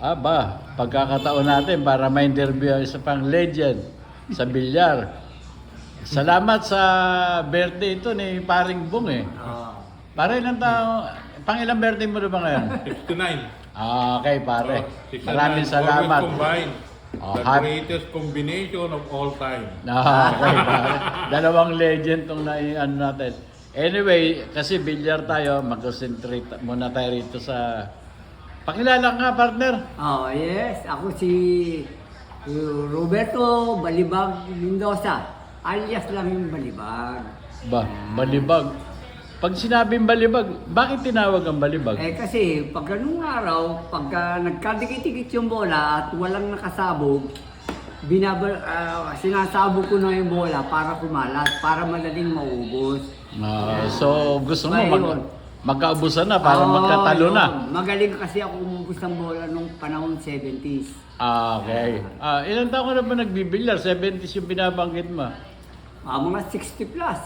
Aba, pagkakataon natin para ma-interview ang isa pang legend sa bilyar. Salamat sa birthday ito ni Paring Bong eh. Pare, ilang tao, pang ilang birthday mo na ba ngayon? 69. Okay, pare. 69. Maraming salamat. Always combined. Oh, The greatest combination of all time. Okay, pare. Dalawang legend tong ano natin. Anyway, kasi bilyar tayo, mag-concentrate muna tayo rito sa... Pakilala nga, partner. Oh, yes. Ako si Roberto Balibag Mendoza. Alias lang yung Balibag. Balibag. Pag sinabing balibag, bakit tinawag ang balibag? Kasi pag ganung araw, pagka nagkadikit-dikit yung bola at walang nakasabog, sinasabog ko na yung bola para kumalat, para madaling maubos. So gusto mo Ayun. magkaubusan na para magkatalo na. Yun. Magaling kasi ako umubos ng bola nung panahon 70s. Okay. Ilang taon ka na ba nagbibilyar? 70s yung binabanggit mo. Mga 60 plus.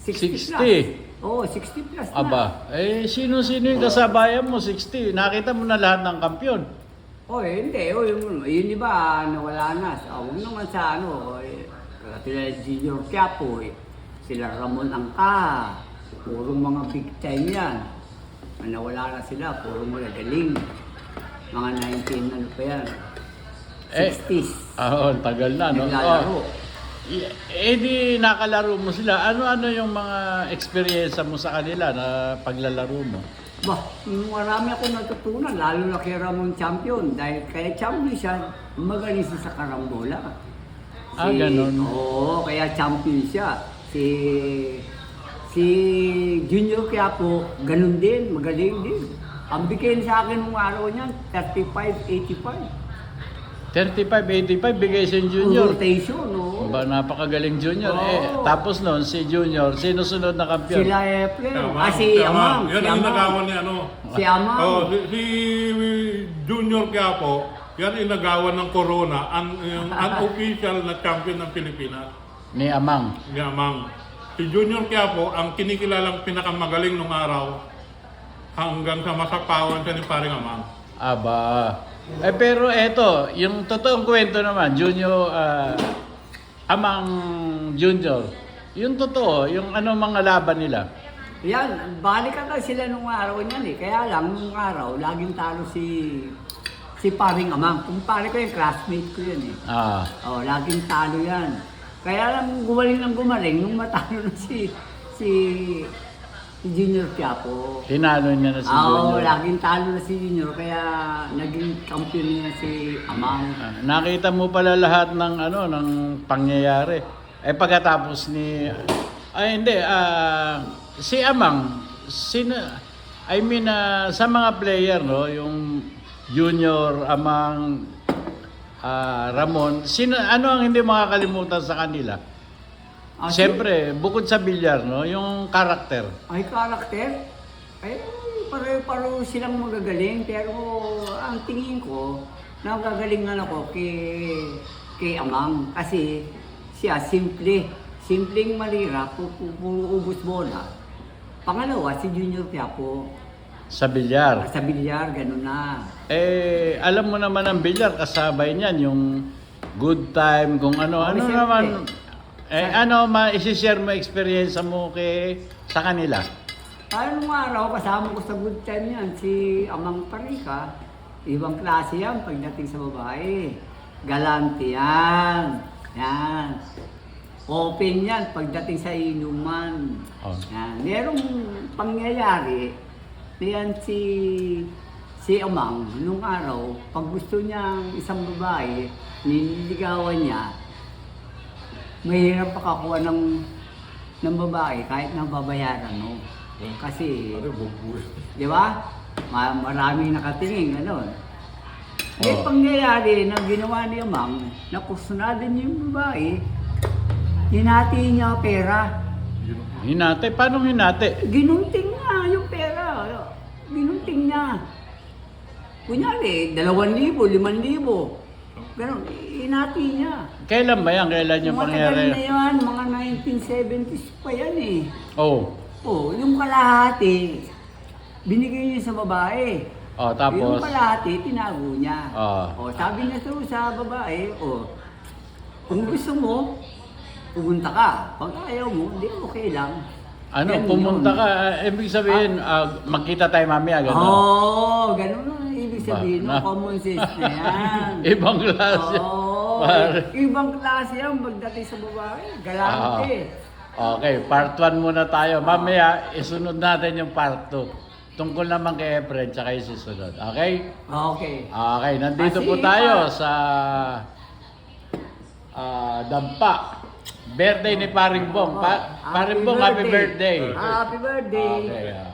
60. Plus. Oo, 60 plus na. Aba, sino-sino yung kasabayan mo? 60. Nakita mo na lahat ng kampiyon. Hindi. Yun iba, nawala na. Huwag naman sa sila Junior Quiapo, sila Ramon Angka, purong mga big time yan. Nawala na sila, purong magagaling. Mga 19, ano pa yan? 60s. Tagal na, no? Naglalaro. Di nakalaro mo sila. Ano-ano yung mga experience mo sa kanila na paglalaro mo? Marami ako natutunan, lalo na kay Ramon Champion. Dahil kaya champion siya, magaling siya sa karambola. Ganun. Oo, kaya champion siya. Si Junior Quiapo, ganun din, magaling din. Ang bigay sa akin nung araw niyan, 35-85. 35-85 bigay sa junior. Rotation, no? Napakagaling junior. Oo. Tapos noon, si junior, sino sunod na kampiyon? Sila Efren. Si Amang. Yan ang nagawan ni ano. Si Amang. Si Junior Quiapo, yan ang nagawan ng Corona, yung unofficial na champion ng Pilipinas. Ni Amang. Ni Amang. Si Junior Quiapo, ang kinikilalang pinakamagaling nung araw, hanggang sa masapawan siya ni Paring Amang. Aba. Pero eto, yung totoong kwento naman, Junior, Amang Junior, yung totoo, yung ano mga laban nila. Yan, balikan na sila nung araw niyan eh. Kaya lang, nung araw, laging talo si Paring Amang. Kung pare ko yung classmate ko yan eh. Laging talo yan. Kaya lang, gumaling nung matalo na si Junior Quiapo. Tinalo niya na si Junior. Laging talo na si Junior, kaya naging kampiyon niya si Amang. Nakita mo pala lahat ng ng pangyayari. Pagkatapos ni si Amang, sa mga player, no, yung Junior, Amang, Ramon, ano ang hindi makakalimutan sa kanila? Siyempre, bukod sa bilyar, no, yung karakter. Karakter? Pareho-pareho silang magagaling, pero ang tingin ko, nagagalingan ako kay Amang. Kasi siya, simpleng malira, ubus bola. Pangalawa, si Junior Quiapo. Sa bilyar? Sa bilyar, ganun na. Alam mo naman ang bilyar, kasabay niyan, yung good time, kung ano naman. Ma-share mo experience mo sa kanila? Nung araw, kasama ko sa good time yan, si Amang Parika. Ibang klase yan pagdating sa babae. Galante yan. Yan. Open yan pagdating sa inuman. Yan. Merong pangyayari na yan si Amang, nung araw, pag gusto niyang isang babae, nililigawan niya, mahirap pakakuha ng babae kahit na babayaran, no? Kasi, di ba? Maraming nakatingin, gano'n. Pangyayari na ginawa ni Amang, nakusunadin niya yung babae, hinati niya pera. Hinati? Paano hinati? Ginunting niya yung pera. Ginunting niya. Kunyari, 2,000, 5,000. Ganon, hinati niya. Kailan ba yan? Kailan yung pangyayari? Matagal na yan, mga 1970s pa yan eh. Oh. Yung kalahati, binigay niya sa babae. Oh, tapos? Yung kalahati, tinago niya. Oh. Sabi niya sa babae, kung gusto mo, pumunta ka. Pag ayaw mo, hindi okay lang. Ano, Ganun pumunta yun. ka, ibig sabihin, magkita tayo mamaya, gano'n? Ganun ang ibig sabihin Ba- ng common sense na yan. Ibang klase. Pare. Ibang klase yan pagdating sa babae. Galante. Okay, part 1 muna tayo. Mamaya, isunod natin yung part 2. Tungkol naman kay Efren, tsaka yung susunod. Okay? Okay. Okay, nandito Kasi po tayo sa Dampa. Birthday ni Paring Bong. Paring Bong, happy birthday. Happy birthday. Okay.